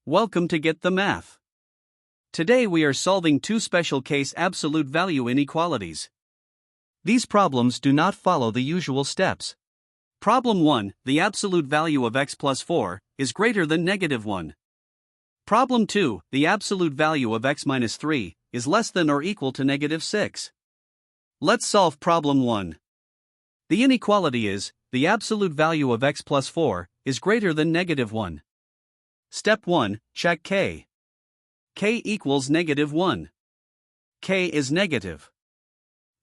Welcome to Get the Math. Today we are solving two special case absolute value inequalities. These problems do not follow the usual steps. Problem 1, the absolute value of x plus 4 is greater than negative 1. Problem 2, the absolute value of x minus 3 is less than or equal to negative 6. Let's solve problem 1. The inequality is, the absolute value of x plus 4 is greater than negative 1. Step 1, check k. K equals negative 1. K is negative.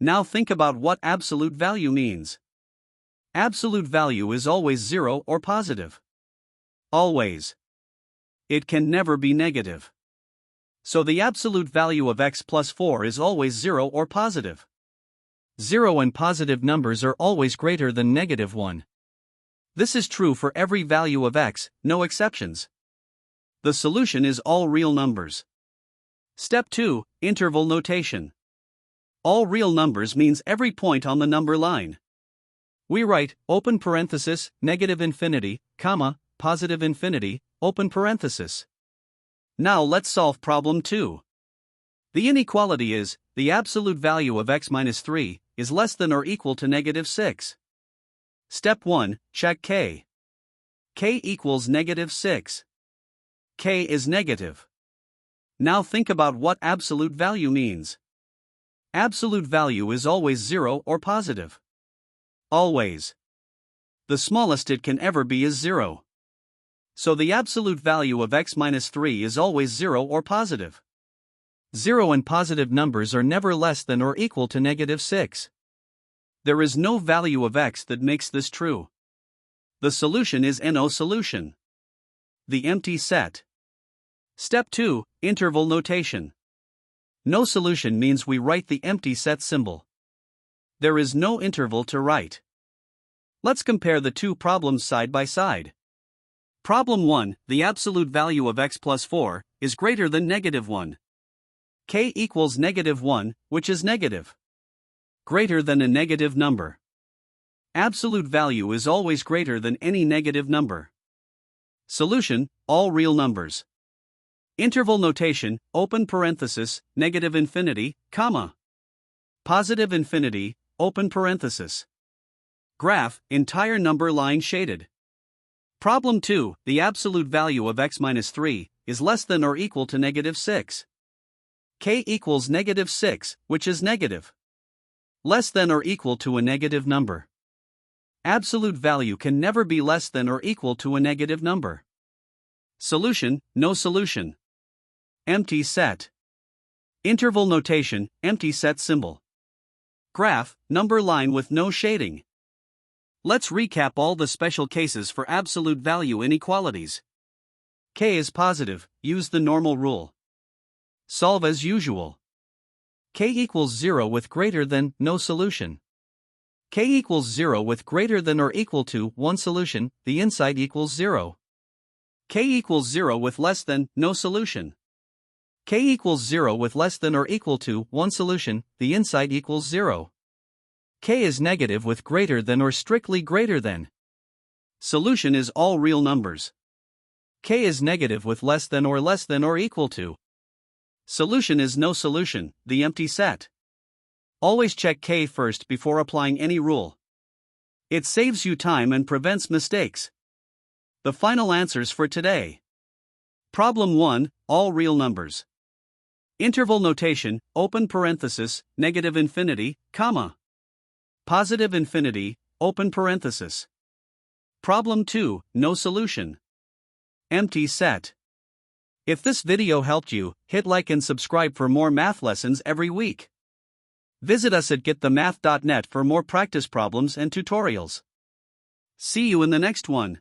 Now think about what absolute value means. Absolute value is always 0 or positive. Always. It can never be negative. So the absolute value of x plus 4 is always 0 or positive. 0 and positive numbers are always greater than negative 1. This is true for every value of x, no exceptions. The solution is all real numbers. Step 2, interval notation. All real numbers means every point on the number line. We write, open parenthesis, negative infinity, comma, positive infinity, open parenthesis. Now let's solve problem 2. The inequality is, the absolute value of x minus 3 is less than or equal to negative 6. Step 1, check k. K equals negative 6. K is negative. Now think about what absolute value means. Absolute value is always 0 or positive. Always. The smallest it can ever be is 0. So the absolute value of x minus 3 is always 0 or positive. 0 and positive numbers are never less than or equal to negative 6. There is no value of x that makes this true. The solution is no solution. The empty set. Step 2, interval notation. No solution means we write the empty set symbol. There is no interval to write. Let's compare the two problems side by side. Problem 1, the absolute value of x plus 4 is greater than negative 1. K equals negative 1, which is negative. Greater than a negative number. Absolute value is always greater than any negative number. Solution, all real numbers. Interval notation, open parenthesis, negative infinity, comma. Positive infinity, open parenthesis. Graph, entire number line shaded. Problem 2, the absolute value of x minus 3 is less than or equal to negative 6. K equals negative 6, which is negative. Less than or equal to a negative number. Absolute value can never be less than or equal to a negative number. Solution, no solution. Empty set. Interval notation, empty set symbol. Graph, number line with no shading. Let's recap all the special cases for absolute value inequalities. K is positive, use the normal rule. Solve as usual. K equals 0 with greater than, no solution. K equals 0 with greater than or equal to, 1 solution, the inside equals 0. K equals 0 with less than, no solution. K equals 0 with less than or equal to, 1 solution, the inside equals 0. K is negative with greater than or strictly greater than. Solution is all real numbers. K is negative with less than or equal to. Solution is no solution, the empty set. Always check K first before applying any rule. It saves you time and prevents mistakes. The final answers for today. Problem 1, all real numbers. Interval notation, open parenthesis, negative infinity, comma. Positive infinity, open parenthesis. Problem 2, no solution. Empty set. If this video helped you, hit like and subscribe for more math lessons every week. Visit us at getthemath.net for more practice problems and tutorials. See you in the next one.